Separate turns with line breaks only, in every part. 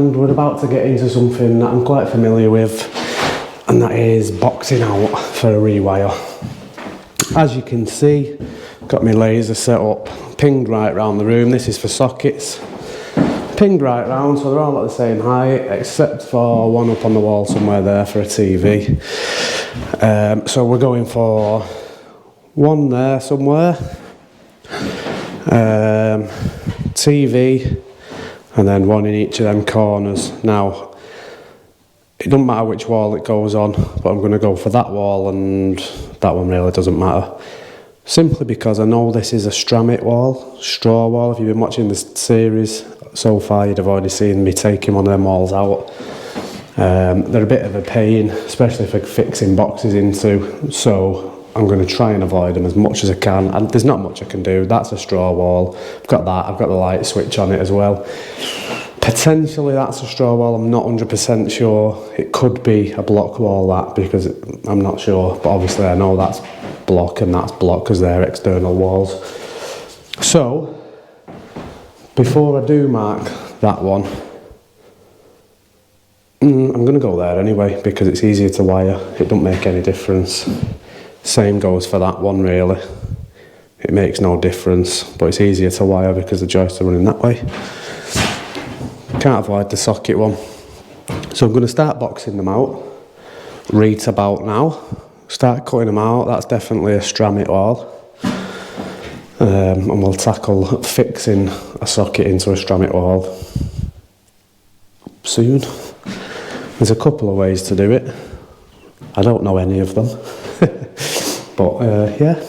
And we're about to get into something that I'm quite familiar with, and that is boxing out for a rewire. As you can see, got my laser set up, pinged right round the room. This is for sockets. Pinged right round, so they're all at the same height, except for one up on the wall somewhere there for a TV. So we're going for one there somewhere, TV, and then one in each of them corners. Now, it doesn't matter which wall it goes on, but I'm going to go for that wall, and that one really doesn't matter. Simply because I know this is a Strammit wall, straw wall. If you've been watching this series so far, you'd have already seen me taking one of them walls out. They're a bit of a pain, especially for fixing boxes into, so I'm going to try and avoid them as much as I can, and there's not much I can do. That's a straw wall. I've got that, I've got the light switch on it as well. Potentially that's a straw wall, I'm not 100% sure. It could be a block wall, that, because I'm not sure, but obviously I know that's block and that's block because they're external walls. So, before I do mark that one, I'm going to go there anyway because it's easier to wire. It don't make any difference. Same goes for that one really. It makes no difference, but it's easier to wire because the joists are running that way. Can't avoid the socket one. So I'm going to start boxing them out. Right about now. Start cutting them out. That's definitely a Strammit wall. And we'll tackle fixing a socket into a Strammit wall soon. There's a couple of ways to do it. I don't know any of them. But yeah,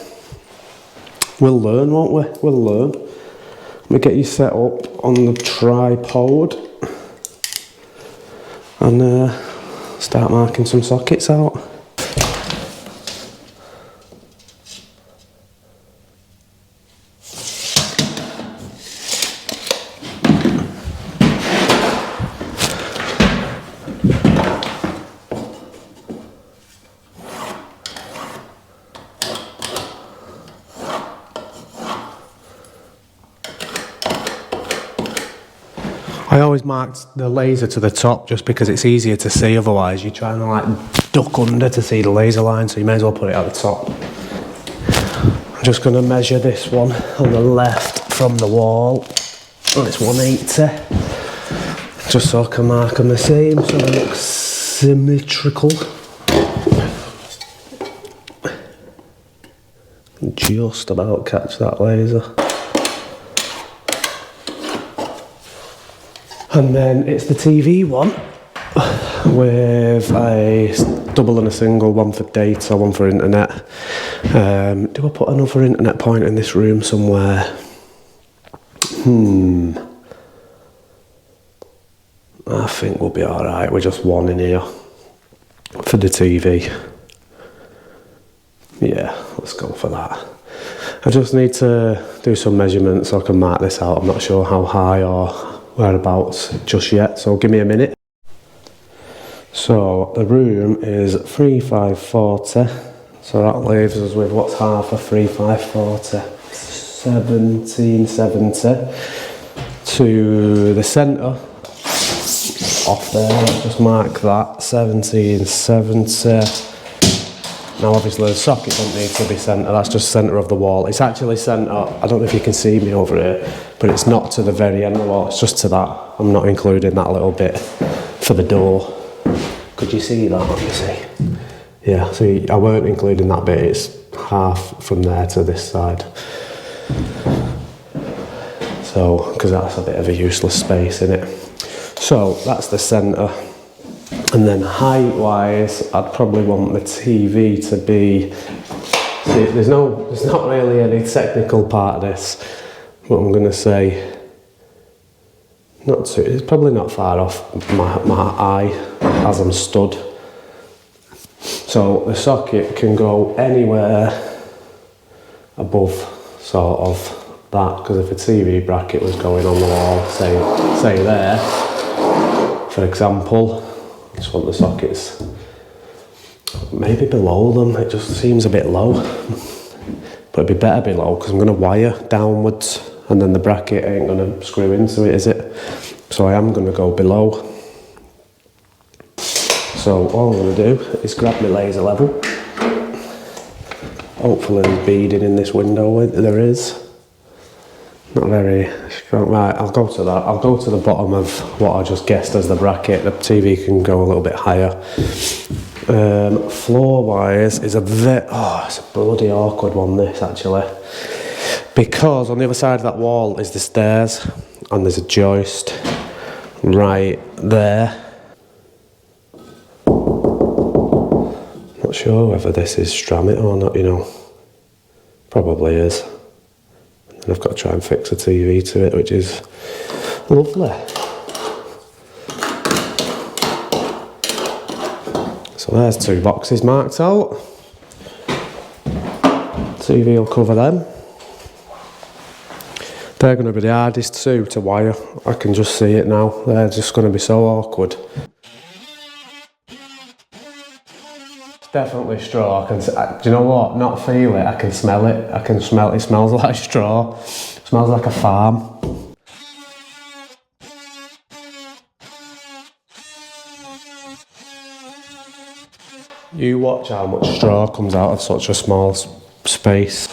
we'll learn, won't we? We'll learn. Let me get you set up on the tripod and start marking some sockets out. I always marked the laser to the top just because it's easier to see, otherwise you're trying to like duck under to see the laser line, so you may as well put it at the top. I'm just going to measure this one on the left from the wall, and it's 180, just so I can mark them the same so they look symmetrical. Just about catch that laser. And then it's the TV one with a double and a single, one for data, one for internet. Do I put another internet point in this room somewhere? I think we'll be alright with just one in here for the TV. Yeah, let's go for that. I just need to do some measurements so I can mark this out. I'm not sure how high or whereabouts just yet, so give me a minute. So the room is 3540, so that leaves us with what's half of 3540? 1770 to the centre off there. Let's just mark that 1770. Now obviously the socket doesn't need to be centre, that's just centre of the wall. It's actually centre, I don't know if you can see me over here, but it's not to the very end of the wall, it's just to that. I'm not including that little bit for the door. Could you see that? Let me see. Yeah, see, I weren't including that bit, it's half from there to this side. So, because that's a bit of a useless space in it. So, that's the centre. And then height-wise, I'd probably want the TV to be... See, there's not really any technical part of this, but I'm going to say... it's probably not far off my eye as I'm stood. So the socket can go anywhere above sort of that, because if a TV bracket was going on the wall, say there, for example, I just want the sockets maybe below them. It just seems a bit low, but it'd be better below because I'm going to wire downwards and then the bracket ain't going to screw into it, is it? So I am going to go below. So all I'm going to do is grab my laser level. Hopefully there's beading in this window. There is. Not very strong. Right, I'll go to that. I'll go to the bottom of what I just guessed as the bracket. The TV can go a little bit higher. Floor wise is a bit, it's a bloody awkward one, this actually, because on the other side of that wall is the stairs and there's a joist right there. Not sure whether this is Strammit or not, you know. Probably is. And I've got to try and fix a TV to it, which is lovely. So there's 2 boxes marked out. TV will cover them. They're going to be the hardest 2 to wire. I can just see it now. They're just going to be so awkward. It's definitely straw. Do you know what? Not feel it. I can smell it. I can smell it. It smells like straw. It smells like a farm. You watch how much straw comes out of such a small space.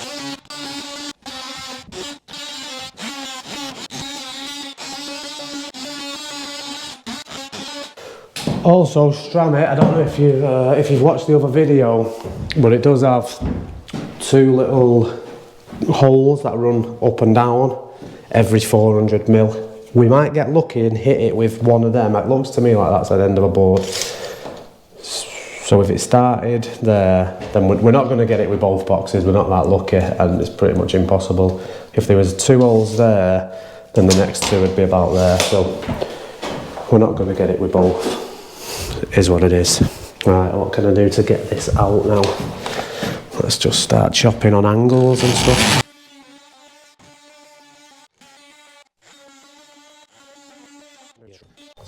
Also, Strammit, I don't know if you've watched the other video, but it does have 2 little holes that run up and down every 400mm. We might get lucky and hit it with one of them. It looks to me like that's at the end of a board. So if it started there, then we're not going to get it with both boxes. We're not that lucky, and it's pretty much impossible. If there was 2 holes there, then the next 2 would be about there. So we're not going to get it with both. It is what it is. Right, what can I do to get this out now? Let's just start chopping on angles and stuff.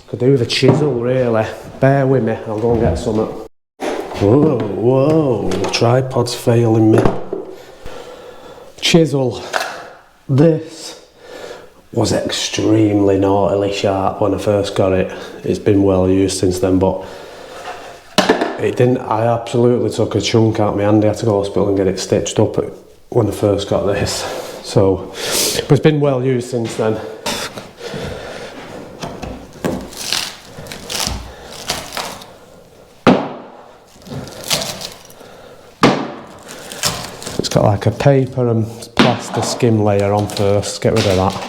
Could do with a chisel, really. Bear with me, I'll go and get some. Whoa, tripod's failing me. Chisel. This was extremely naughtily sharp when I first got it. It's been well used since then, but it didn't. I absolutely took a chunk out of my hand. I had to go to the hospital and get it stitched up when I first got this. So, but it's been well used since then. It's got like a paper and plaster skim layer on first. Get rid of that.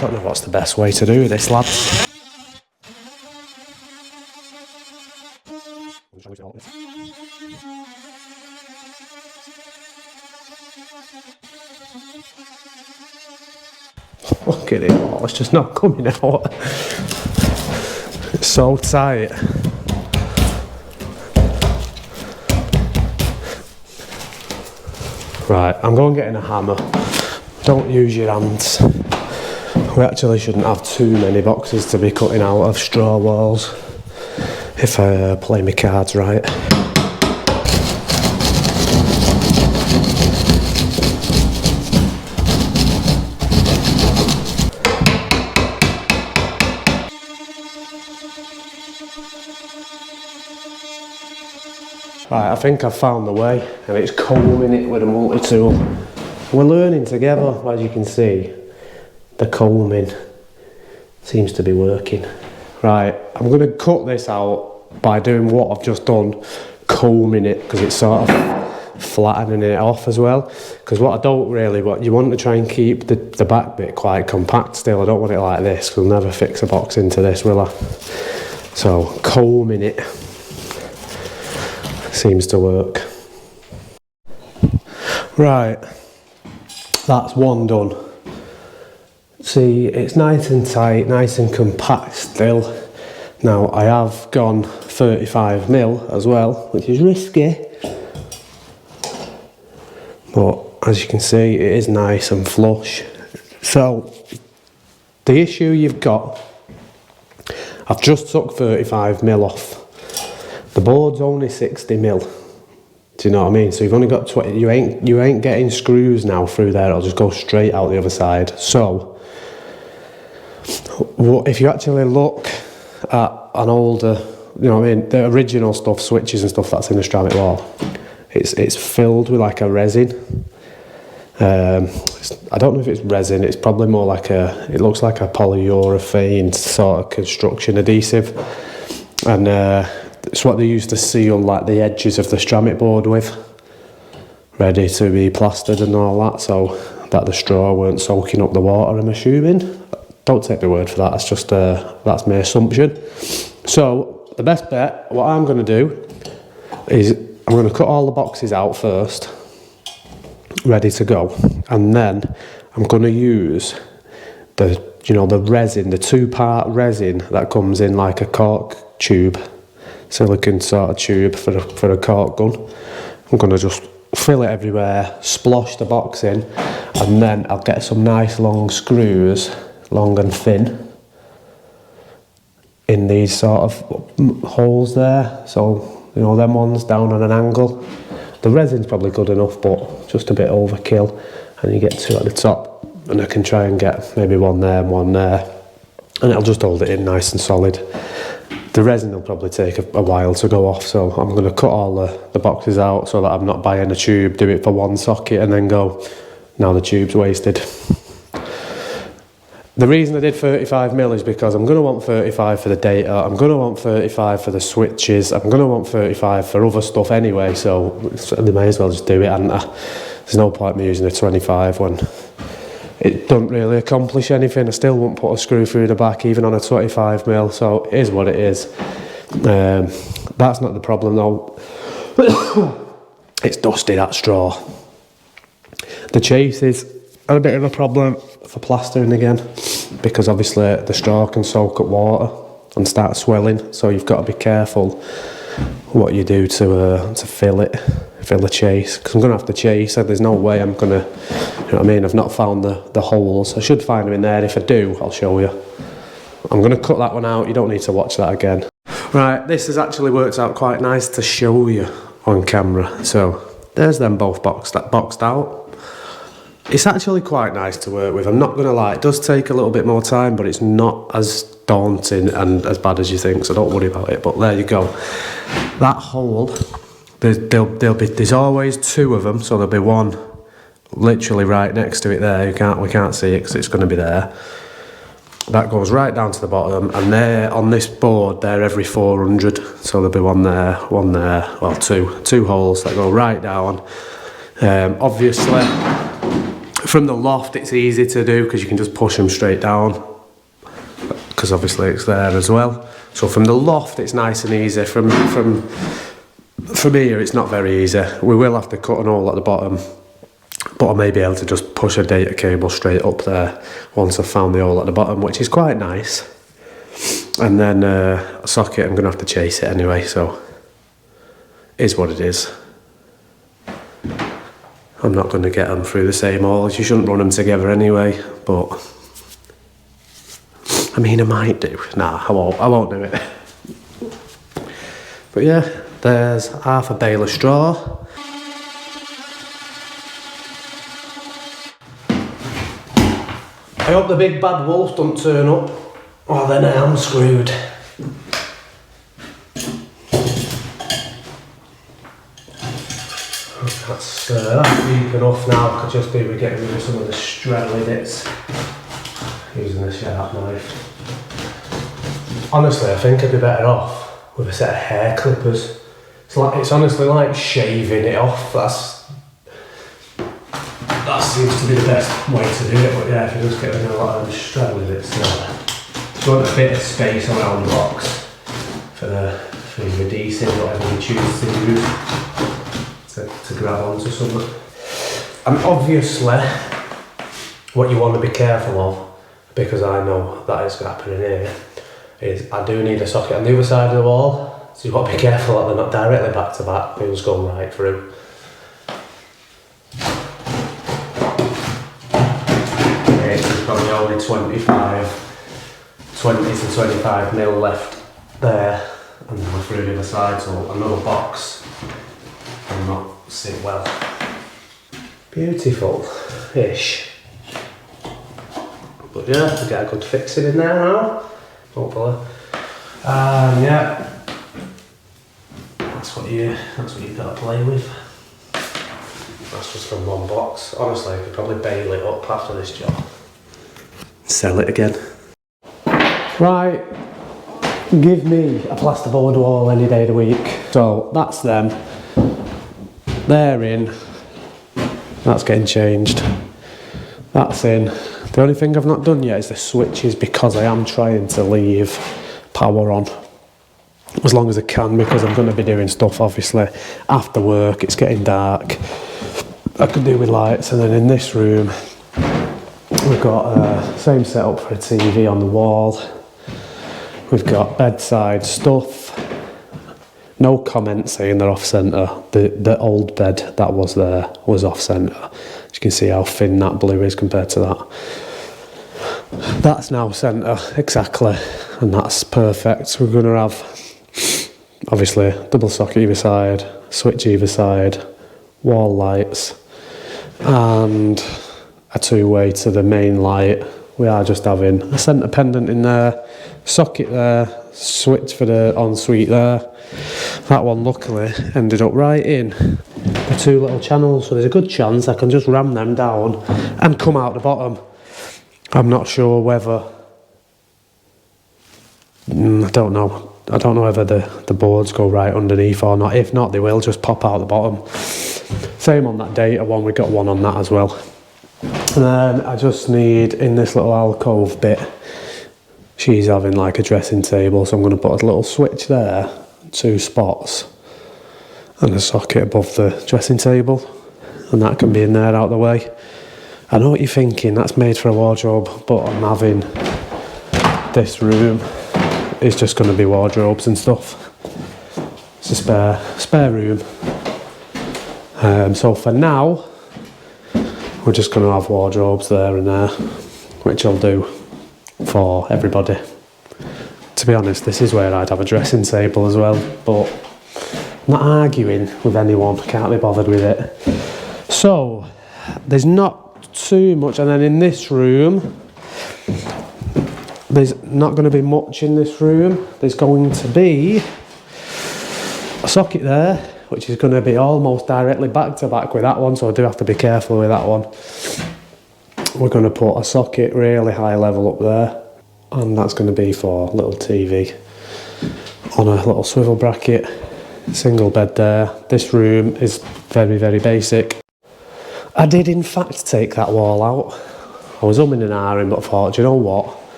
Don't know what's the best way to do this, lads. Look at it all, it's just not coming out. It's so tight. Right, I'm going getting a hammer. Don't use your hands. We actually shouldn't have too many boxes to be cutting out of straw walls if I play my cards right. Right, I think I've found the way, and it's combing it with a multi-tool. We're learning together, as you can see. The combing seems to be working. Right, I'm going to cut this out by doing what I've just done, combing it, because it's sort of flattening it off as well. Because what I don't really want, you want to try and keep the back bit quite compact still. I don't want it like this, because I'll never fix a box into this, will I? So, combing it seems to work. Right, that's one done. See, it's nice and tight, nice and compact still. Now, I have gone 35mm as well, which is risky. But as you can see, it is nice and flush. So, the issue you've got, I've just took 35mm off. The board's only 60mm. Do you know what I mean? So you've only got 20, you ain't getting screws now through there, it'll just go straight out the other side. So, if you actually look at an older, you know what I mean, the original stuff, switches and stuff that's in the Strammit wall, it's filled with like a resin. I don't know if it's resin, it's probably more like it looks like a polyurethane sort of construction adhesive. And it's what they used to seal like the edges of the Strammit board with, ready to be plastered and all that, so that the straw weren't soaking up the water, I'm assuming. Don't take my word for that, that's just that's my assumption. So the best bet, what I'm going to do is I'm going to cut all the boxes out first, ready to go, and then I'm going to use the resin, the 2-part resin that comes in like a cork tube, silicone sort of tube for a cork gun. I'm going to just fill it everywhere, splosh the box in, and then I'll get some nice long screws, long and thin, in these sort of holes there. So, you know, them ones down on an angle. The resin's probably good enough, but just a bit overkill. And you get 2 at the top, and I can try and get maybe one there and one there, and it'll just hold it in nice and solid. The resin will probably take a while to go off, so I'm going to cut all the boxes out so that I'm not buying a tube, do it for one socket and then go, now the tube's wasted. The reason I did 35mm is because I'm going to want 35 for the data, I'm going to want 35 for the switches, I'm going to want 35 for other stuff anyway, so they may as well just do it, and there's no point me using a 25 when it doesn't really accomplish anything. I still won't put a screw through the back even on a 25mm, so it is what it is. That's not the problem though. It's dusty, that straw. The chases are a bit of a problem for plastering again, because obviously the straw can soak up water and start swelling, so you've got to be careful what you do to fill the chase, because I'm going to have to chase, and there's no way I'm going to, you know what I mean, I've not found the holes. I should find them in there. If I do, I'll show you. I'm going to cut that one out, you don't need to watch that again. Right, this has actually worked out quite nice to show you on camera. So there's them both boxed out. It's actually quite nice to work with, I'm not going to lie. It does take a little bit more time, but it's not as daunting and as bad as you think, so don't worry about it. But there you go. That hole, there's always 2 of them, so there'll be one literally right next to it there. We can't see it because it's going to be there. That goes right down to the bottom, and they're on this board, they're every 400, so there'll be one there, well, two holes that go right down. Obviously from the loft it's easy to do because you can just push them straight down, because obviously it's there as well. So from the loft it's nice and easy. From here it's not very easy. We will have to cut an hole at the bottom, but I may be able to just push a data cable straight up there once I've found the hole at the bottom, which is quite nice. And then a socket, I'm going to have to chase it anyway, so it is what it is. I'm not going to get them through the same holes. You shouldn't run them together anyway, but I mean, I might do. Nah, I won't do it. But yeah, there's half a bale of straw. I hope the big bad wolf don't turn up, or then I am screwed. That's deep enough now. Could just do with getting rid of some of the straddly bits using the sharp knife. Honestly, I think I'd be better off with a set of hair clippers. It's honestly like shaving it off. That seems to be the best way to do it. But yeah, if you just get rid of a lot of the straddly bits there, you want a bit of space around the box for your adhesive, whatever you choose to use. To grab onto something. And obviously what you want to be careful of, because I know that is happening here, is I do need a socket on the other side of the wall, so you've got to be careful that they're not directly back to back, things go right through. Okay, so there's probably only 20 to 25mm left there, and then we're through the other side, so another box and not sit well. Beautiful-ish. But yeah, we get a good fixing in there now, hopefully. Yeah, that's what you've got to play with. That's just from one box. Honestly, I could probably bail it up after this job. Sell it again. Right, give me a plasterboard wall any day of the week. So that's them. They're in. That's getting changed. That's in. The only thing I've not done yet is the switches, because I am trying to leave power on as long as I can, because I'm going to be doing stuff obviously after work. It's getting dark. I could do with lights. And then in this room we've got same setup for a TV on the wall. We've got bedside stuff. No comment saying they're off centre. The old bed that was there was off centre. As you can see how thin that blue is compared to that. That's now centre, exactly, and that's perfect. So we're going to have, obviously, double socket either side, switch either side, wall lights, and a two-way to the main light. We are just having a centre pendant in there, socket there, switch for the ensuite there. That one luckily ended up right in the two little channels, so there's a good chance I can just ram them down and come out the bottom. I'm not sure whether, I don't know whether the boards go right underneath or not. If not, they will just pop out the bottom. Same on that data one, we got one on that as well. And then I just need, in this little alcove bit, she's having like a dressing table, so I'm going to put a little switch there, 2 spots, and a socket above the dressing table, and that can be in there out the way. I know what you're thinking, that's made for a wardrobe, but I'm having this room is just going to be wardrobes and stuff. It's a spare room. So for now, we're just going to have wardrobes there and there, which I'll do for everybody. To be honest, this is where I'd have a dressing table as well, but I'm not arguing with anyone, can't be bothered with it. So, there's not too much, and then in this room, there's not going to be much in this room. There's going to be a socket there, which is going to be almost directly back to back with that one, so I do have to be careful with that one. We're going to put a socket really high level up there, and that's going to be for little TV on a little swivel bracket. Single bed there. This room is very, very basic. I did in fact take that wall out. I was umming and ahhing, but I thought, do you know what?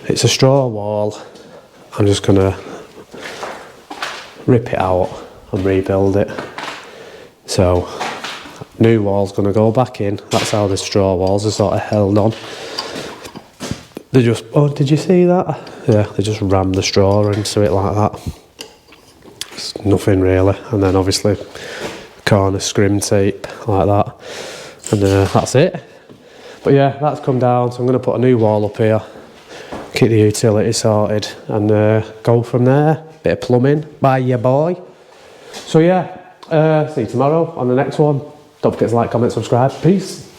It's a straw wall. I'm just going to rip it out and rebuild it. So, new wall's going to go back in. That's how the straw walls are sort of held on. They just, oh, did you see that? Yeah, they just rammed the straw into it like that. It's nothing really. And then obviously corner scrim tape like that, and that's it. But yeah, that's come down, so I'm going to put a new wall up here, keep the utility sorted, and go from there. Bit of plumbing by your boy. So yeah, see you tomorrow on the next one. Don't forget to like, comment, subscribe. Peace.